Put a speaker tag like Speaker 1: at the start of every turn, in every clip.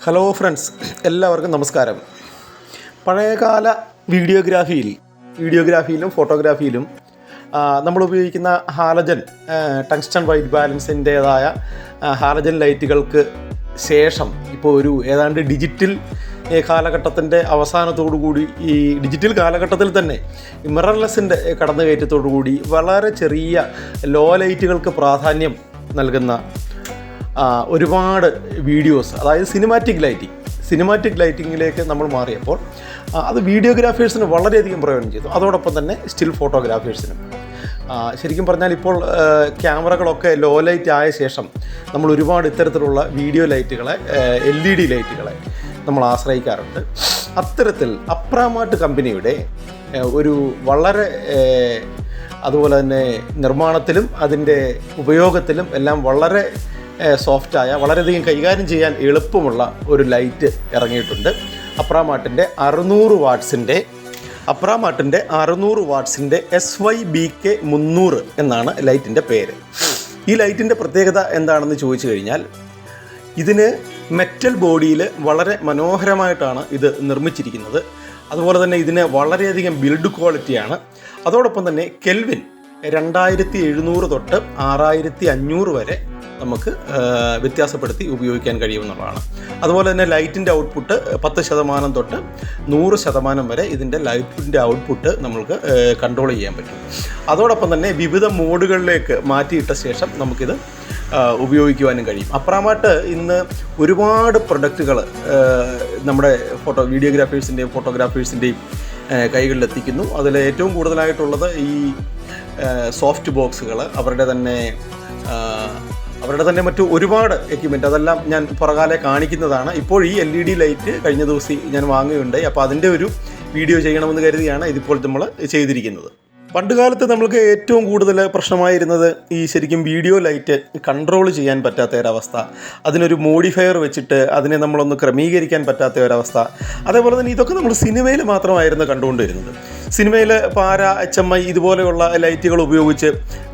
Speaker 1: Hello friends, എല്ലാവർക്കും നമസ്കാരം. പഴയകാല വീഡിയോഗ്രാഫിയിലും ഫോട്ടോഗ്രാഫിയിലും നമ്മൾ ഉപയോഗിക്കുന്ന ഹാലജൻ ടങ്സ്റ്റൺ വൈറ്റ് ബാലൻസിൻ്റേതായ ഹാലജൻ ലൈറ്റുകൾക്ക് ശേഷം ഇപ്പോൾ ഒരു ഏതാണ്ട് ഡിജിറ്റൽ കാലഘട്ടത്തിൻ്റെ അവസാനത്തോടു കൂടി, ഈ ഡിജിറ്റൽ കാലഘട്ടത്തിൽ തന്നെ മിറർലെസ്സിൻ്റെ കടന്നുകയറ്റത്തോടു കൂടി വളരെ ചെറിയ ലോ ലൈറ്റുകൾക്ക് പ്രാധാന്യം നൽകുന്ന ഒരുപാട് വീഡിയോസ്, അതായത് സിനിമാറ്റിക് ലൈറ്റിങ്ങിലേക്ക് നമ്മൾ മാറിയപ്പോൾ അത് വീഡിയോഗ്രാഫേഴ്സിന് വളരെയധികം പ്രയോജനം ചെയ്തു. അതോടൊപ്പം തന്നെ സ്റ്റിൽ ഫോട്ടോഗ്രാഫേഴ്സിനും. ശരിക്കും പറഞ്ഞാൽ ഇപ്പോൾ ക്യാമറകളൊക്കെ ലോ ലൈറ്റ് ആയ ശേഷം നമ്മൾ ഒരുപാട് ഇത്തരത്തിലുള്ള വീഡിയോ ലൈറ്റുകളെ, LED ലൈറ്റുകളെ നമ്മൾ ആശ്രയിക്കാറുണ്ട്. അത്തരത്തിൽ അപ്രാമാർട്ട് കമ്പനിയുടെ ഒരു വളരെ അതുപോലെ തന്നെ നിർമ്മാണത്തിലും അതിൻ്റെ ഉപയോഗത്തിലും എല്ലാം വളരെ സോഫ്റ്റായ, വളരെയധികം കൈകാര്യം ചെയ്യാൻ എളുപ്പമുള്ള ഒരു ലൈറ്റ് ഇറങ്ങിയിട്ടുണ്ട്. അപ്രാമാർട്ടിൻ്റെ 600 വാട്ട്സിൻ്റെ SYBK 300 എന്നാണ് ലൈറ്റിൻ്റെ പേര്. ഈ ലൈറ്റിൻ്റെ പ്രത്യേകത എന്താണെന്ന് ചോദിച്ചു കഴിഞ്ഞാൽ, ഇതിന് മെറ്റൽ ബോഡിയിൽ വളരെ മനോഹരമായിട്ടാണ് ഇത് നിർമ്മിച്ചിരിക്കുന്നത്. അതുപോലെ തന്നെ ഇതിന് വളരെയധികം ബിൽഡ് ക്വാളിറ്റിയാണ്. അതോടൊപ്പം തന്നെ കെൽവിൻ 2700 തൊട്ട് 6500 വരെ നമുക്ക് വ്യത്യാസപ്പെടുത്തി ഉപയോഗിക്കാൻ കഴിയുമെന്നുള്ളതാണ്. അതുപോലെ തന്നെ ലൈറ്റിൻ്റെ ഔട്ട്പുട്ട് 10% തൊട്ട് 100% വരെ ഇതിൻ്റെ ലൈറ്റിൻ്റെ ഔട്ട്പുട്ട് നമ്മൾക്ക് കൺട്രോൾ ചെയ്യാൻ പറ്റും. അതോടൊപ്പം തന്നെ വിവിധ മോഡുകളിലേക്ക് മാറ്റിയിട്ട ശേഷം നമുക്കിത് ഉപയോഗിക്കുവാനും കഴിയും. അപ്രാമാർട്ട് ഇന്ന് ഒരുപാട് പ്രൊഡക്റ്റുകൾ നമ്മുടെ വീഡിയോഗ്രാഫേഴ്സിൻ്റെയും ഫോട്ടോഗ്രാഫേഴ്സിൻ്റെയും കൈകളിലെത്തിക്കുന്നു. അതിൽ ഏറ്റവും കൂടുതലായിട്ടുള്ളത് ഈ സോഫ്റ്റ് ബോക്സുകൾ, അവരുടെ തന്നെ മറ്റു ഒരുപാട് എക്യുപ്മെൻറ്റ്, അതെല്ലാം ഞാൻ പുറകാലെ കാണിക്കുന്നതാണ്. ഇപ്പോൾ ഈ LED ലൈറ്റ് കഴിഞ്ഞ ദിവസം ഞാൻ വാങ്ങുകയുണ്ടായി. അപ്പോൾ അതിൻ്റെ ഒരു വീഡിയോ ചെയ്യണമെന്ന് കരുതിയാണ് ഇതിപ്പോൾ നമ്മൾ ചെയ്തിരിക്കുന്നത്. പണ്ടുകാലത്ത് നമ്മൾക്ക് ഏറ്റവും കൂടുതൽ പ്രശ്നമായിരുന്നത് ഈ ശരിക്കും വീഡിയോ ലൈറ്റ് കൺട്രോൾ ചെയ്യാൻ പറ്റാത്ത ഒരവസ്ഥ, അതിനൊരു മോഡിഫയർ വെച്ചിട്ട് അതിനെ നമ്മളൊന്ന് ക്രമീകരിക്കാൻ പറ്റാത്ത ഒരവസ്ഥ. അതേപോലെ തന്നെ ഇതൊക്കെ നമ്മൾ സിനിമയിൽ മാത്രമായിരുന്നു കണ്ടുകൊണ്ടിരുന്നത്. സിനിമയിൽ പാര, HMI ഇതുപോലെയുള്ള ലൈറ്റുകൾ ഉപയോഗിച്ച്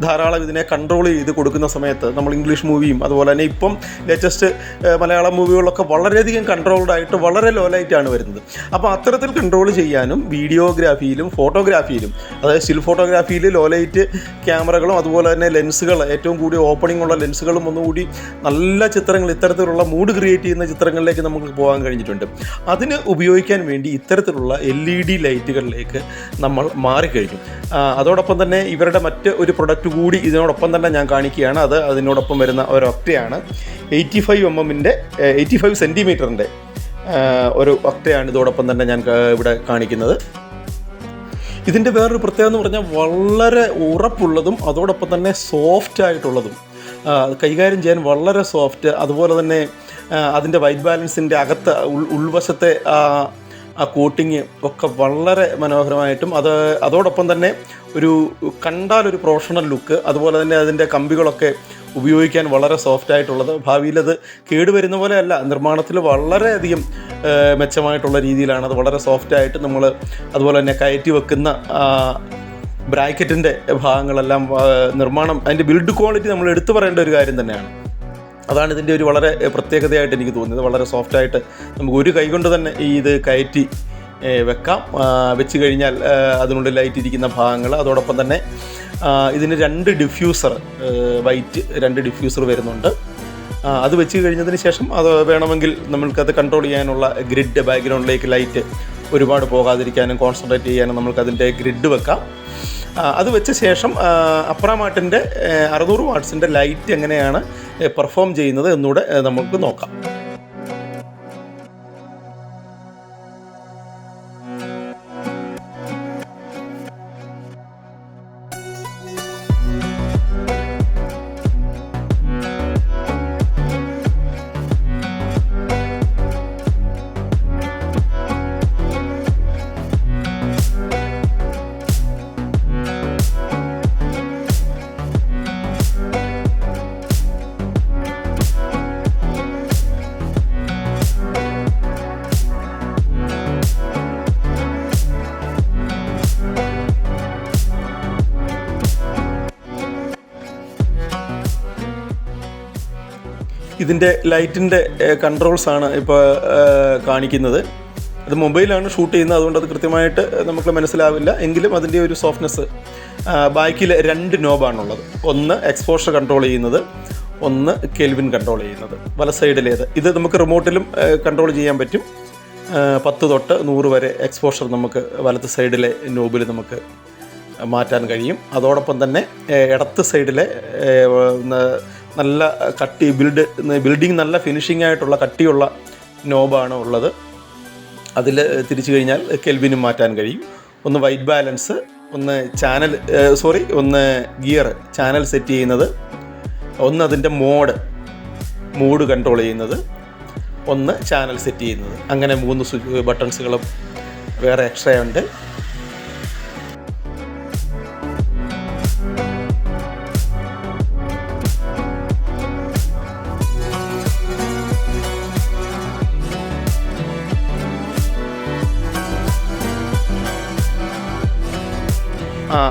Speaker 1: ധാരാളം ഇതിനെ കൺട്രോൾ ചെയ്ത് കൊടുക്കുന്ന സമയത്ത് നമ്മൾ ഇംഗ്ലീഷ് മൂവിയും അതുപോലെ തന്നെ ഇപ്പം ലേറ്റസ്റ്റ് മലയാളം മൂവികളൊക്കെ വളരെയധികം കൺട്രോൾഡ് ആയിട്ട് വളരെ ലോ ലൈറ്റാണ് വരുന്നത്. അപ്പോൾ അത്തരത്തിൽ കൺട്രോൾ ചെയ്യാനും വീഡിയോഗ്രാഫിയിലും ഫോട്ടോഗ്രാഫിയിലും, അതായത് സ്റ്റിൽ ഫോട്ടോഗ്രാഫിയിൽ ലോ ലൈറ്റ് ക്യാമറകളും അതുപോലെ തന്നെ ലെൻസുകൾ, ഏറ്റവും കൂടിയ ഓപ്പണിംഗ് ഉള്ള ലെൻസുകളും ഒന്നുകൂടി നല്ല ചിത്രങ്ങൾ, ഇത്തരത്തിലുള്ള മൂഡ് ക്രിയേറ്റ് ചെയ്യുന്ന ചിത്രങ്ങളിലേക്ക് നമുക്ക് പോകാൻ കഴിഞ്ഞിട്ടുണ്ട്. അതിന് ഉപയോഗിക്കാൻ വേണ്ടി ഇത്തരത്തിലുള്ള LED ലൈറ്റുകളിലേക്ക് നമ്മൾ മാറിക്കഴിഞ്ഞു. അതോടൊപ്പം തന്നെ ഇവരുടെ മറ്റ് ഒരു പ്രൊഡക്റ്റ് കൂടി ഇതിനോടൊപ്പം തന്നെ ഞാൻ കാണിക്കുകയാണ്. അതിനോടൊപ്പം വരുന്ന ഒരു ഒക്ടയാണ് 85 സെൻറ്റിമീറ്ററിൻ്റെ ഒരു ഒക്ടയാണ് ഇതോടൊപ്പം തന്നെ ഞാൻ ഇവിടെ കാണിക്കുന്നത്. ഇതിൻ്റെ വേറൊരു പ്രത്യേകത എന്ന് പറഞ്ഞാൽ വളരെ ഉറപ്പുള്ളതും അതോടൊപ്പം തന്നെ സോഫ്റ്റ് ആയിട്ടുള്ളതും, കൈകാര്യം ചെയ്യാൻ വളരെ സോഫ്റ്റ്. അതുപോലെ തന്നെ അതിൻ്റെ വൈറ്റ് ബാലൻസിൻ്റെ അകത്ത് ഉൾവശത്തെ ആ കോട്ടിങ് ഒക്കെ വളരെ മനോഹരമായിട്ടും, അതോടൊപ്പം തന്നെ കണ്ടാലൊരു പ്രൊഫഷണൽ ലുക്ക്. അതുപോലെ തന്നെ അതിൻ്റെ കമ്പികളൊക്കെ ഉപയോഗിക്കാൻ വളരെ സോഫ്റ്റായിട്ടുള്ളത്. ഭാവിയിലത് കേടുവരുന്ന പോലെയല്ല, നിർമ്മാണത്തിൽ വളരെയധികം മെച്ചമായിട്ടുള്ള രീതിയിലാണ് അത് വളരെ സോഫ്റ്റായിട്ട് നമ്മൾ അതുപോലെ തന്നെ കയറ്റി വെക്കുന്ന ബ്രാക്കറ്റിൻ്റെ ഭാഗങ്ങളെല്ലാം നിർമ്മാണം, അതിൻ്റെ ബിൽഡ് ക്വാളിറ്റി നമ്മൾ എടുത്തു പറയേണ്ട ഒരു കാര്യം തന്നെയാണ്. അതാണ് ഇതിൻ്റെ ഒരു വളരെ പ്രത്യേകതയായിട്ട് എനിക്ക് തോന്നിയത്. വളരെ സോഫ്റ്റായിട്ട് നമുക്ക് ഒരു കൈകൊണ്ട് തന്നെ ഇത് കയറ്റി വെക്കാം. വെച്ച് കഴിഞ്ഞാൽ അതിനുള്ളിൽ ലൈറ്റ് ഇരിക്കുന്ന ഭാഗങ്ങൾ, അതോടൊപ്പം തന്നെ ഇതിന് 2 ഡിഫ്യൂസർ, വൈറ്റ് 2 ഡിഫ്യൂസർ വരുന്നുണ്ട്. അത് വെച്ച് കഴിഞ്ഞതിന് ശേഷം അത് വേണമെങ്കിൽ നമ്മൾക്കത് കൺട്രോൾ ചെയ്യാനുള്ള ഗ്രിഡ്, ബാക്ക്ഗ്രൗണ്ടിലേക്ക് ലൈറ്റ് ഒരുപാട് പോകാതിരിക്കാനും കോൺസെൻട്രേറ്റ് ചെയ്യാനും നമ്മൾക്കതിൻ്റെ ഗ്രിഡ് വെക്കാം. അത് വെച്ച ശേഷം അപ്രാമാർട്ടിൻ്റെ 600 വാട്ട്സിൻ്റെ ലൈറ്റ് എങ്ങനെയാണ് പെർഫോം ചെയ്യുന്നത് എന്നൂടെ നമുക്ക് നോക്കാം. ഇതിൻ്റെ ലൈറ്റിൻ്റെ കൺട്രോൾസാണ് ഇപ്പോൾ കാണിക്കുന്നത്. അത് മൊബൈലാണ് ഷൂട്ട് ചെയ്യുന്നത്, അതുകൊണ്ട് അത് കൃത്യമായിട്ട് നമുക്ക് മനസ്സിലാവില്ല. എങ്കിലും അതിൻ്റെ ഒരു സോഫ്റ്റ്നെസ്. ബാക്കിൽ 2 നോബാണുള്ളത്. ഒന്ന് എക്സ്പോഷർ കൺട്രോൾ ചെയ്യുന്നത്, ഒന്ന് കെൽവിൻ കൺട്രോൾ ചെയ്യുന്നത്. വല സൈഡിലേത് ഇത് നമുക്ക് റിമോട്ടിലും കൺട്രോൾ ചെയ്യാൻ പറ്റും. 10 തൊട്ട് 100 വരെ എക്സ്പോഷർ നമുക്ക് വലത്ത് സൈഡിലെ നോബിൽ നമുക്ക് മാറ്റാൻ കഴിയും. അതോടൊപ്പം തന്നെ ഇടത്ത് സൈഡിലെ നല്ല ബിൽഡിംഗ് നല്ല ഫിനിഷിംഗ് ആയിട്ടുള്ള കട്ടിയുള്ള നോബാണ് ഉള്ളത്. അതിൽ തിരിച്ചു കഴിഞ്ഞാൽ കെൽവിനും മാറ്റാൻ കഴിയും. ഒന്ന് വൈറ്റ് ബാലൻസ്, ഒന്ന് ഒന്ന് ഗിയർ ചാനൽ സെറ്റ് ചെയ്യുന്നത്, ഒന്ന് അതിൻ്റെ മൂഡ് കൺട്രോൾ ചെയ്യുന്നത്, ഒന്ന് ചാനൽ സെറ്റ് ചെയ്യുന്നത്. അങ്ങനെ 3 ബട്ടൺസുകളും വേറെ എക്സ്ട്രാ ഉണ്ട്.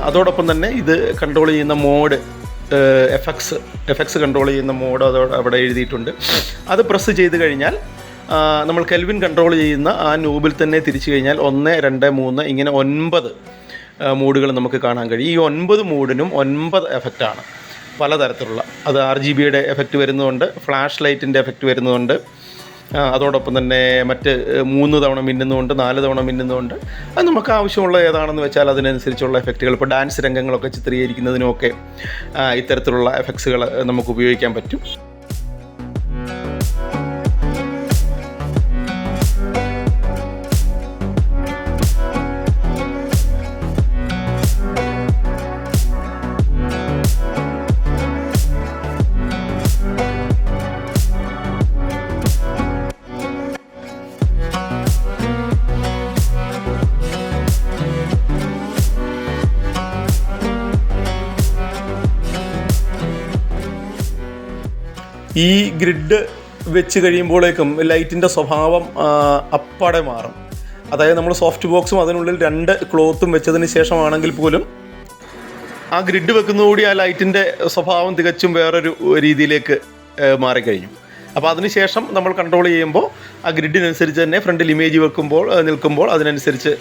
Speaker 1: അതോടൊപ്പം തന്നെ ഇത് കൺട്രോൾ ചെയ്യുന്ന മോഡ് എഫക്ട്സ് കൺട്രോൾ ചെയ്യുന്ന മോഡ് അവിടെ എഴുതിയിട്ടുണ്ട്. അത് പ്രസ് ചെയ്ത് കഴിഞ്ഞാൽ നമ്മൾ കെൽവിൻ കൺട്രോൾ ചെയ്യുന്ന ആ നോബിൽ തന്നെ തിരിച്ചു കഴിഞ്ഞാൽ 1, 2, 3 ഇങ്ങനെ 9 മോഡുകൾ നമുക്ക് കാണാൻ കഴിയും. ഈ 9 മോഡിനും 9 എഫക്റ്റാണ് പലതരത്തിലുള്ള. അത് RGBയുടെ എഫക്റ്റ് വരുന്നതുകൊണ്ട്, ഫ്ലാഷ് ലൈറ്റിൻ്റെ എഫക്റ്റ് വരുന്നതുകൊണ്ട്, അതോടൊപ്പം തന്നെ മറ്റ് 3 തവണ മിന്നുന്നുണ്ട്, 4 തവണ മിന്നുന്നുണ്ട്. അത് നമുക്ക് ആവശ്യമുള്ള ഏതാണെന്ന് വെച്ചാൽ അതിനനുസരിച്ചുള്ള എഫക്റ്റുകൾ, ഇപ്പോൾ ഡാൻസ് രംഗങ്ങളൊക്കെ ചിത്രീകരിക്കുന്നതിനുമൊക്കെ ഇത്തരത്തിലുള്ള എഫക്ട്സുകൾ നമുക്ക് ഉപയോഗിക്കാൻ പറ്റും. ഈ ഗ്രിഡ് വെച്ച് കഴിയുമ്പോഴേക്കും ലൈറ്റിൻ്റെ സ്വഭാവം അപ്പാടെ മാറും. അതായത് നമ്മൾ സോഫ്റ്റ് ബോക്സും അതിനുള്ളിൽ 2 ക്ലോത്തും വെച്ചതിന് ശേഷമാണെങ്കിൽ പോലും ആ ഗ്രിഡ് വെക്കുന്നതുകൂടി ആ ലൈറ്റിൻ്റെ സ്വഭാവം തികച്ചും വേറൊരു രീതിയിലേക്ക് മാറിക്കഴിഞ്ഞു. അപ്പോൾ അതിനുശേഷം നമ്മൾ കൺട്രോൾ ചെയ്യുമ്പോൾ ആ ഗ്രിഡിനനുസരിച്ച് തന്നെ ഫ്രണ്ടിൽ ഇമേജ് നിൽക്കുമ്പോൾ അതിനനുസരിച്ച്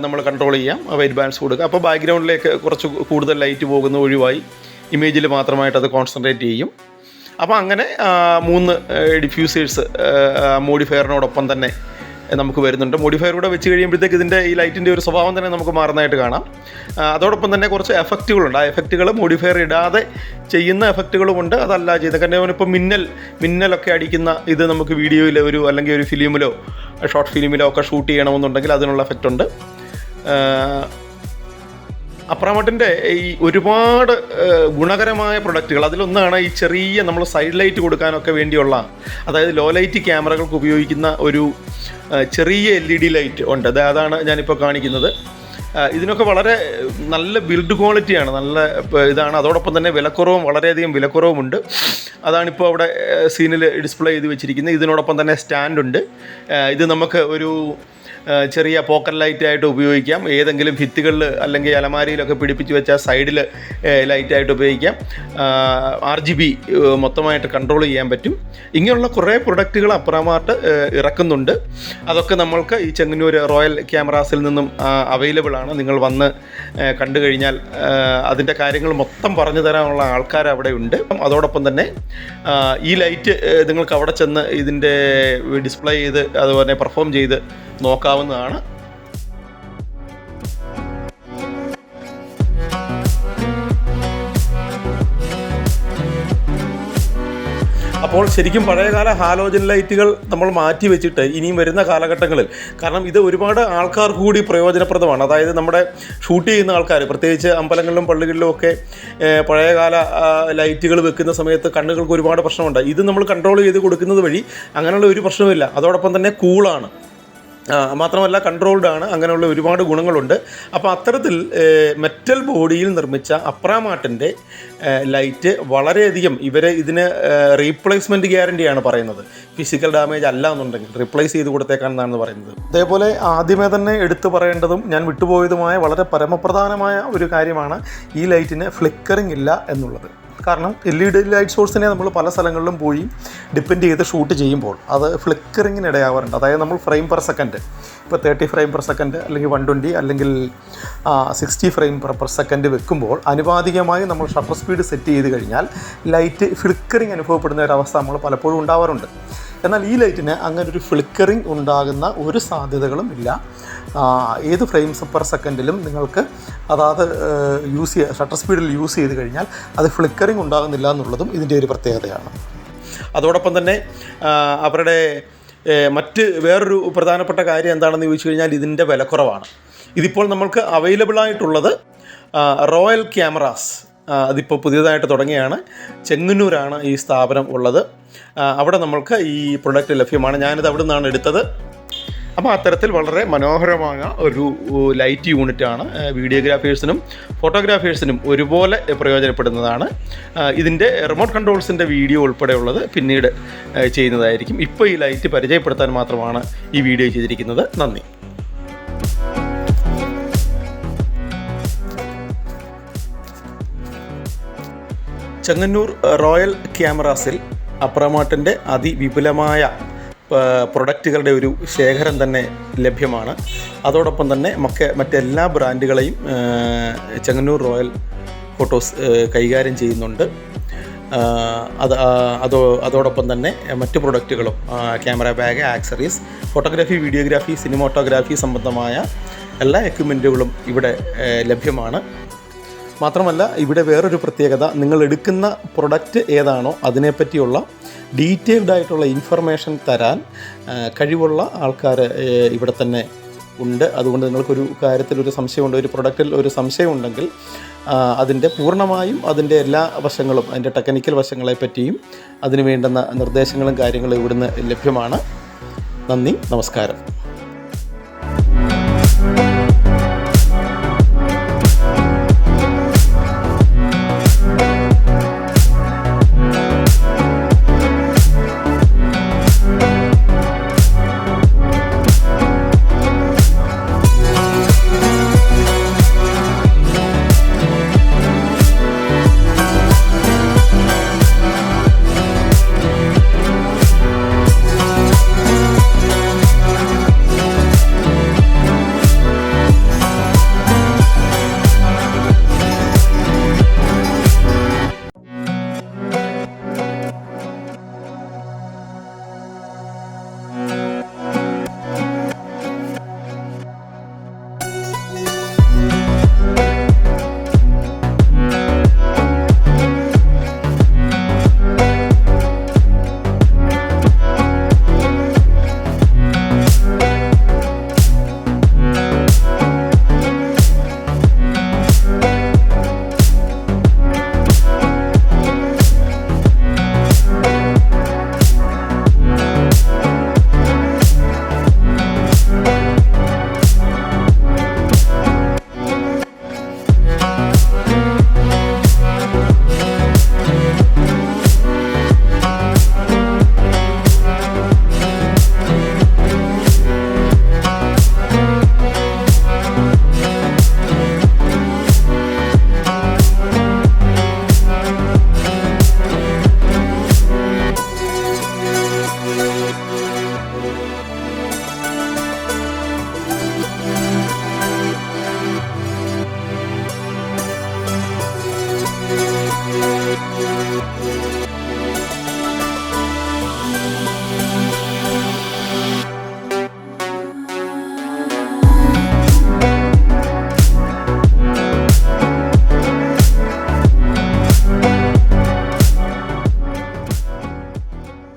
Speaker 1: നമ്മൾ കൺട്രോൾ ചെയ്യാം. വൈറ്റ് ബാലൻസ് കൊടുക്കുക. അപ്പോൾ ബാക്ക്ഗ്രൗണ്ടിലേക്ക് കുറച്ച് കൂടുതൽ ലൈറ്റ് പോകുന്ന ഒഴിവായി ഇമേജിൽ മാത്രമായിട്ട് അത് കോൺസെൻട്രേറ്റ് ചെയ്യും. അപ്പോൾ അങ്ങനെ 3 ഡിഫ്യൂസേഴ്സ് മോഡിഫയറിനോടൊപ്പം തന്നെ നമുക്ക് വരുന്നുണ്ട്. മോഡിഫയർ കൂടെ വെച്ച് കഴിയുമ്പോഴത്തേക്ക് ഇതിൻ്റെ ഈ ലൈറ്റിൻ്റെ ഒരു സ്വഭാവം തന്നെ നമുക്ക് മാറുന്നതായിട്ട് കാണാം. അതോടൊപ്പം തന്നെ കുറച്ച് എഫക്റ്റുകളുണ്ട്. ആ എഫക്റ്റുകൾ മോഡിഫയർ ഇടാതെ ചെയ്യുന്ന എഫക്റ്റുകളുമുണ്ട്, അതല്ല ചെയ്യുന്നത്. കാരണം ഇപ്പോൾ മിന്നലൊക്കെ അടിക്കുന്ന ഇത് നമുക്ക് വീഡിയോയിൽ അല്ലെങ്കിൽ ഒരു ഫിലിമിലോ ഷോർട്ട് ഫിലിമിലോ ഒക്കെ ഷൂട്ട് ചെയ്യണമെന്നുണ്ടെങ്കിൽ അതിനുള്ള എഫക്റ്റ് ഉണ്ട്. അപ്രാമട്ടിൻ്റെ ഈ ഒരുപാട് ഗുണകരമായ പ്രൊഡക്റ്റുകൾ, അതിലൊന്നാണ് ഈ ചെറിയ നമ്മൾ സൈഡ് ലൈറ്റ് കൊടുക്കാനൊക്കെ വേണ്ടിയുള്ള, അതായത് ലോ ലൈറ്റ് ക്യാമറകൾക്ക് ഉപയോഗിക്കുന്ന ഒരു ചെറിയ LED ലൈറ്റ് ഉണ്ട്. അതാണ് ഞാനിപ്പോൾ കാണിക്കുന്നത്. ഇതിനൊക്കെ വളരെ നല്ല ബിൽഡ് ക്വാളിറ്റിയാണ്, നല്ല ഇതാണ്. അതോടൊപ്പം തന്നെ വളരെയധികം വിലക്കുറവുമുണ്ട്. അതാണിപ്പോൾ അവിടെ സീനിൽ ഡിസ്പ്ലേ ചെയ്ത് വെച്ചിരിക്കുന്നത്. ഇതിനോടൊപ്പം തന്നെ സ്റ്റാൻഡുണ്ട്. ഇത് നമുക്ക് ഒരു ചെറിയ പോക്കറ്റ് ലൈറ്റായിട്ട് ഉപയോഗിക്കാം. ഏതെങ്കിലും ഭിത്തികളിൽ അല്ലെങ്കിൽ അലമാരിയിലൊക്കെ പിടിപ്പിച്ച് വെച്ചാൽ സൈഡിൽ ലൈറ്റായിട്ട് ഉപയോഗിക്കാം. RGB മൊത്തമായിട്ട് കൺട്രോൾ ചെയ്യാൻ പറ്റും. ഇങ്ങനെയുള്ള കുറേ പ്രൊഡക്റ്റുകൾ അപ്രാമാർട്ട് ഇറക്കുന്നുണ്ട്. അതൊക്കെ നമ്മൾക്ക് ഈ ചെങ്ങന്നൂർ റോയൽ ക്യാമറാസിൽ നിന്നും അവൈലബിൾ ആണ്. നിങ്ങൾ വന്ന് കണ്ടു കഴിഞ്ഞാൽ അതിൻ്റെ കാര്യങ്ങൾ മൊത്തം പറഞ്ഞു തരാനുള്ള ആൾക്കാർ അവിടെ ഉണ്ട്. അതോടൊപ്പം തന്നെ ഈ ലൈറ്റ് നിങ്ങൾക്ക് അവിടെ ചെന്ന് ഇതിൻ്റെ ഡിസ്പ്ലേ ചെയ്ത് അതുപോലെ പെർഫോം ചെയ്ത് നോക്കാവുന്നതാണ്. അപ്പോൾ ശരിക്കും പഴയകാല ഹാലോജൻ ലൈറ്റുകൾ നമ്മൾ മാറ്റി വെച്ചിട്ട് ഇനിയും വരുന്ന കാലഘട്ടങ്ങളിൽ, കാരണം ഇത് ഒരുപാട് ആൾക്കാർക്ക് കൂടി പ്രയോജനപ്രദമാണ്. അതായത് നമ്മുടെ ഷൂട്ട് ചെയ്യുന്ന ആൾക്കാർ, പ്രത്യേകിച്ച് അമ്പലങ്ങളിലും പള്ളികളിലും ഒക്കെ പഴയകാല ലൈറ്റുകൾ വെക്കുന്ന സമയത്ത് കണ്ണുകൾക്ക് ഒരുപാട് പ്രശ്നമുണ്ട്. ഇത് നമ്മൾ കൺട്രോൾ ചെയ്ത് കൊടുക്കുന്നത് വഴി അങ്ങനെയുള്ള ഒരു പ്രശ്നമില്ല. അതോടൊപ്പം തന്നെ കൂളാണ്, മാത്രമല്ല കൺട്രോൾഡ് ആണ്. അങ്ങനെയുള്ള ഒരുപാട് ഗുണങ്ങളുണ്ട്. അപ്പോൾ അത്തരത്തിൽ മെറ്റൽ ബോഡിയിൽ നിർമ്മിച്ച അപ്രാമാട്ടിൻ്റെ ലൈറ്റ് വളരെയധികം ഇതിന് റീപ്ലേസ്മെൻറ്റ് ഗ്യാരണ്ടിയാണ് പറയുന്നത്. ഫിസിക്കൽ ഡാമേജ് അല്ല എന്നുണ്ടെങ്കിൽ റീപ്ലേസ് ചെയ്ത് കൊടുത്തേക്കാണെന്നാണ് പറയുന്നത്. അതേപോലെ ആദ്യമേ തന്നെ എടുത്തു പറയേണ്ടതും ഞാൻ വിട്ടുപോയതുമായ വളരെ പരമപ്രധാനമായ ഒരു കാര്യമാണ് ഈ ലൈറ്റിന് ഫ്ലിക്കറിംഗ് ഇല്ല എന്നുള്ളത്. കാരണം LED ലൈറ്റ് സോഴ്സിനെ നമ്മൾ പല സ്ഥലങ്ങളിലും പോയി ഡിപ്പെൻഡ് ചെയ്ത് ഷൂട്ട് ചെയ്യുമ്പോൾ അത് ഫ്ലിക്കറിങ്ങിന് ഇടയാവാറുണ്ട്. അതായത് നമ്മൾ ഫ്രെയിം പെർ സെക്കൻഡ് ഇപ്പോൾ 30 ഫ്രെയിം പെർ സെക്കൻഡ് അല്ലെങ്കിൽ 120 അല്ലെങ്കിൽ 60 ഫ്രെയിം പെർ സെക്കൻഡ് വെക്കുമ്പോൾ അനുപാതികമായി നമ്മൾ ഷട്ടർ സ്പീഡ് സെറ്റ് ചെയ്ത് കഴിഞ്ഞാൽ ലൈറ്റ് ഫ്ലിക്കറിങ് അനുഭവപ്പെടുന്ന ഒരവസ്ഥ നമ്മൾ പലപ്പോഴും ഉണ്ടാവാറുണ്ട്. എന്നാൽ ഈ ലൈറ്റിന് അങ്ങനെ ഒരു ഫ്ലിക്കറിങ് ഉണ്ടാകുന്ന ഒരു സാധ്യതകളും ഇല്ല. ഏത് ഫ്രെയിംസ് പെർ സെക്കൻഡിലും നിങ്ങൾക്ക് അതായത് ഷട്ടർ സ്പീഡിൽ യൂസ് ചെയ്ത് കഴിഞ്ഞാൽ അത് ഫ്ലിക്കറിങ് ഉണ്ടാകുന്നില്ല എന്നുള്ളതും ഇതിൻ്റെ ഒരു പ്രത്യേകതയാണ്. അതോടൊപ്പം തന്നെ അവരുടെ മറ്റ് വേറൊരു പ്രധാനപ്പെട്ട കാര്യം എന്താണെന്ന് ചോദിച്ചു കഴിഞ്ഞാൽ ഇതിൻ്റെ വിലക്കുറവാണ്. ഇതിപ്പോൾ നമ്മൾക്ക് അവൈലബിൾ ആയിട്ടുള്ളത് റോയൽ ക്യാമറാസ്, അതിപ്പോൾ പുതിയതായിട്ട് തുടങ്ങിയാണ്. ചെങ്ങന്നൂരാണ് ഈ സ്ഥാപനം ഉള്ളത്. അവിടെ നമ്മൾക്ക് ഈ പ്രൊഡക്റ്റ് ലഭ്യമാണ്. ഞാനിത് അവിടെ നിന്നാണ് എടുത്തത്. അപ്പോൾ അത്തരത്തിൽ വളരെ മനോഹരമായ ഒരു ലൈറ്റ് യൂണിറ്റാണ്. വീഡിയോഗ്രാഫേഴ്സിനും ഫോട്ടോഗ്രാഫേഴ്സിനും ഒരുപോലെ പ്രയോജനപ്പെടുന്നതാണ്. ഇതിൻ്റെ റിമോട്ട് കൺട്രോൾസിൻ്റെ വീഡിയോ ഉൾപ്പെടെയുള്ളത് പിന്നീട് ചെയ്യുന്നതായിരിക്കും. ഇപ്പോൾ ഈ ലൈറ്റ് പരിചയപ്പെടുത്താൻ മാത്രമാണ് ഈ വീഡിയോ ചെയ്തിരിക്കുന്നത്. നന്ദി. ചെങ്ങന്നൂർ റോയൽ ക്യാമറാസിൽ അപ്രമാട്ടിൻ്റെ അതിവിപുലമായ പ്രൊഡക്റ്റുകളുടെ ഒരു ശേഖരം തന്നെ ലഭ്യമാണ്. അതോടൊപ്പം തന്നെ മറ്റെല്ലാ ബ്രാൻഡുകളെയും ചെങ്ങന്നൂർ റോയൽ ഫോട്ടോസ് കൈകാര്യം ചെയ്യുന്നുണ്ട്. അതോടൊപ്പം തന്നെ മറ്റ് പ്രൊഡക്റ്റുകളും camera bag, accessories, photography, videography, cinematography സംബന്ധമായ എല്ലാ എക്യുപ്മെൻറ്റുകളും ഇവിടെ ലഭ്യമാണ്. മാത്രമല്ല ഇവിടെ വേറൊരു പ്രത്യേകത, നിങ്ങൾ എടുക്കുന്ന പ്രൊഡക്റ്റ് ഏതാണോ അതിനെപ്പറ്റിയുള്ള ഡീറ്റെയിൽഡ് ആയിട്ടുള്ള ഇൻഫർമേഷൻ തരാൻ കഴിവുള്ള ആൾക്കാർ ഇവിടെ തന്നെ ഉണ്ട്. അതുകൊണ്ട് നിങ്ങൾക്കൊരു കാര്യത്തിൽ ഒരു സംശയമുണ്ട്, ഒരു പ്രൊഡക്റ്റിൽ ഒരു സംശയമുണ്ടെങ്കിൽ അതിൻ്റെ പൂർണ്ണമായും അതിൻ്റെ എല്ലാ വശങ്ങളും, അതിൻ്റെ ടെക്നിക്കൽ വശങ്ങളെ പറ്റിയും അതിന് വേണ്ടുന്ന നിർദ്ദേശങ്ങളും കാര്യങ്ങളും ഇവിടുന്ന് ലഭ്യമാണ്. നന്ദി, നമസ്കാരം.